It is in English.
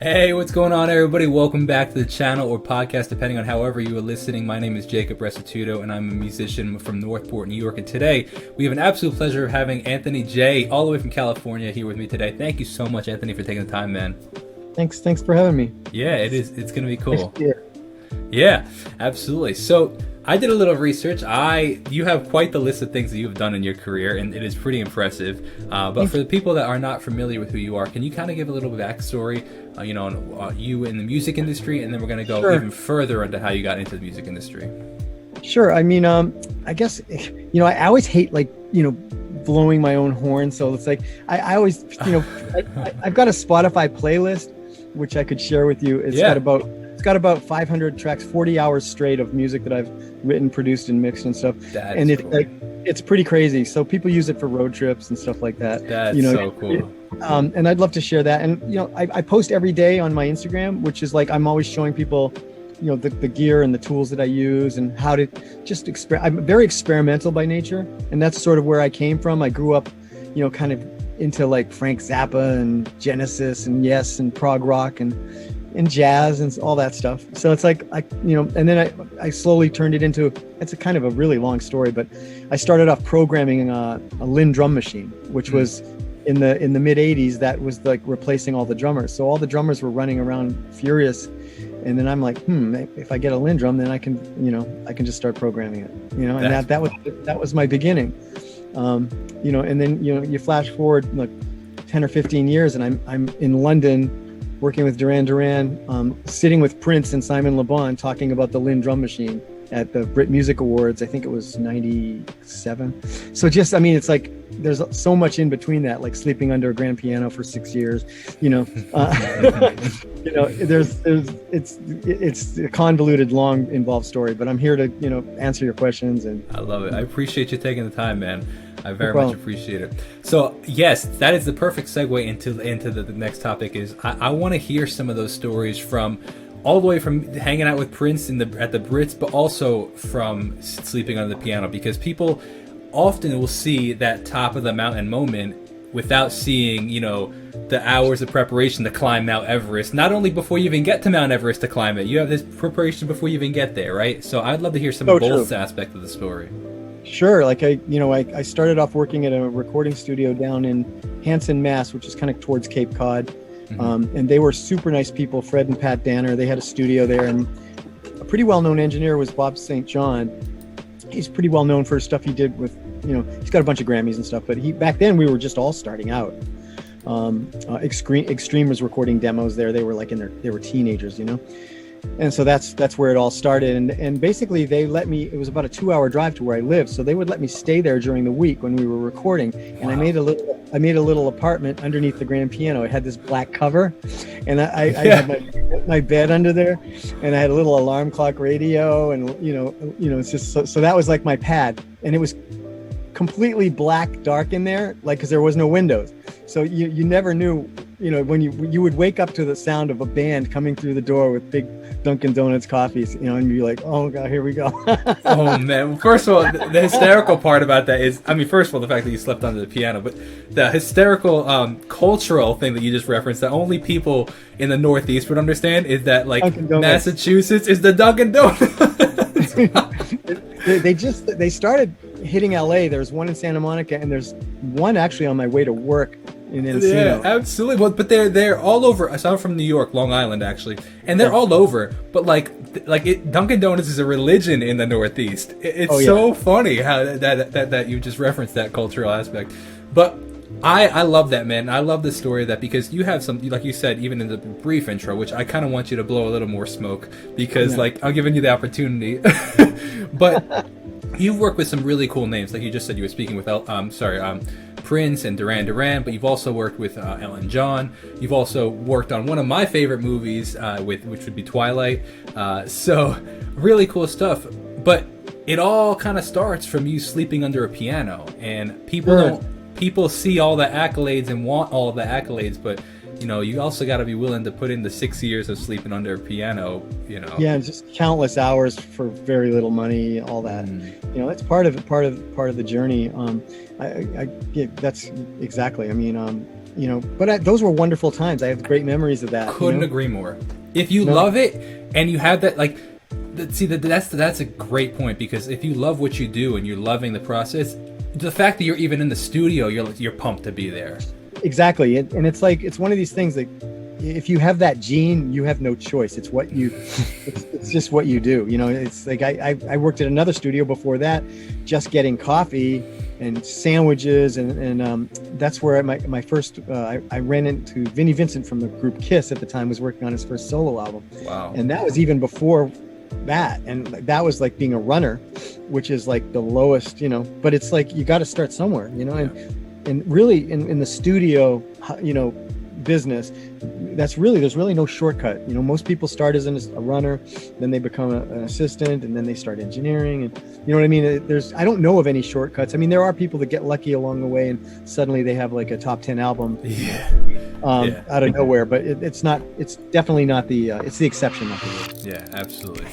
Hey, what's going on, everybody? Welcome back to the channel or podcast, depending on however you are listening. My name is Jacob Restituto, and I'm a musician from Northport, New York. And today, we have an absolute pleasure of having Anthony J, all the way from California, here with me today. Thank you so much, Anthony, for taking the time, man. Thanks for having me. Yeah, it's going to be cool. Yeah, absolutely. So, I did a little research. You have quite the list of things that you've done in your career, and it is pretty impressive. But for the people that are not familiar with who you are, can you kind of give a little backstory, on you in the music industry, and then we're going to go even further into how you got into the music industry. Sure. I mean, I guess, I always hate blowing my own horn. So it's like, I always, I've got a Spotify playlist, which I could share with you. It's got about 500 tracks, 40 hours straight of music that I've written, produced, and mixed and stuff. And it's pretty crazy. So people use it for road trips and stuff like that. That's so cool. And I'd love to share that. And, I post every day on my Instagram, which is like, I'm always showing people, the gear and the tools that I use and how to just I'm very experimental by nature. And that's sort of where I came from. I grew up, kind of into like Frank Zappa and Genesis and Yes and prog rock and jazz and all that stuff. So it's like, and then I slowly turned it into, it's a kind of a really long story, but I started off programming a Linn drum machine, which was in the mid 80s. That was like replacing all the drummers. So all the drummers were running around furious. And then I'm like, if I get a Linn drum, then I can just start programming it, and that was my beginning. And then, you flash forward like 10 or 15 years and I'm in London working with Duran Duran, sitting with Prince and Simon Le Bon talking about the Linn drum machine at the Brit Music Awards. I think it was 97. So it's like there's so much in between that, like sleeping under a grand piano for 6 years, it's a convoluted, long, involved story, but I'm here to, answer your questions. And I love it. I appreciate you taking the time, man. I very much appreciate it. So yes, that is the perfect segue into the next topic. Is I want to hear some of those stories from all the way from hanging out with Prince at the Brits, but also from sleeping under the piano, because people often will see that top of the mountain moment without seeing, the hours of preparation to climb Mount Everest. Not only before you even get to Mount Everest to climb it, you have this preparation before you even get there, right? So I'd love to hear some of both aspects of the story. Sure. Like I started off working at a recording studio down in Hanson, Mass, which is kind of towards Cape Cod. And they were super nice people, Fred and Pat Danner. They had a studio there, and a pretty well-known engineer was Bob St. John. He's pretty well known for stuff he did with, he's got a bunch of Grammys and stuff, but back then we were just all starting out. Extreme was recording demos there. They were like they were teenagers, And so that's where it all started. And basically they let me, it was about a 2-hour drive to where I lived. So they would let me stay there during the week when we were recording. And wow. I made a little apartment underneath the grand piano. It had this black cover, and I had my bed under there, and I had a little alarm clock radio, and it's just so that was like my pad, and it was completely black, dark in there, like, because there was no windows. So you never knew, when you would wake up to the sound of a band coming through the door with big Dunkin' Donuts coffees, and you'd be like, oh God, here we go. Oh man. First of all, the hysterical part about that is, first of all, the fact that you slept under the piano, but the hysterical cultural thing that you just referenced that only people in the Northeast would understand is that, like, Massachusetts is the Dunkin' Donuts. they started hitting LA. There's one in Santa Monica, and there's one actually on my way to work in Encino. Yeah, absolutely. Well, but they're all over. So I'm from New York, Long Island, actually, and they're all over. But Dunkin' Donuts is a religion in the Northeast. It's so funny how that you just referenced that cultural aspect. But I love that, man. I love the story of that, because you have some, like you said, even in the brief intro, which I kind of want you to blow a little more smoke, because I'm giving you the opportunity. But you've worked with some really cool names, like you just said. You were speaking with Prince and Duran Duran, but you've also worked with Elton John. You've also worked on one of my favorite movies, which would be Twilight. So really cool stuff. But it all kind of starts from you sleeping under a piano, and people see all the accolades and want all the accolades, but you also got to be willing to put in the 6 years of sleeping under a piano. Yeah, just countless hours for very little money, all that. That's part of the journey. That's exactly. But those were wonderful times. I have great memories of that. Couldn't agree more. If you love it and you have that, like, see, that's a great point, because if you love what you do and you're loving the process, the fact that you're even in the studio, you're pumped to be there. Exactly. And it's like, it's one of these things, like, if you have that gene, you have no choice. It's what you, it's just what you do. It's like, I worked at another studio before that, just getting coffee and sandwiches. And that's where my first, I ran into Vinnie Vincent from the group Kiss at the time, was working on his first solo album. Wow. And that was even before that. And that was like being a runner, which is like the lowest, but it's like, you got to start somewhere, and really in the studio, business, there's really no shortcut. Most people start as a runner, then they become an assistant, and then they start engineering, and you know what I mean. I don't know of any shortcuts. I mean, there are people that get lucky along the way, and suddenly they have like a top 10 album out of nowhere. But it's definitely not the it's the exception, not the rule. Yeah, absolutely.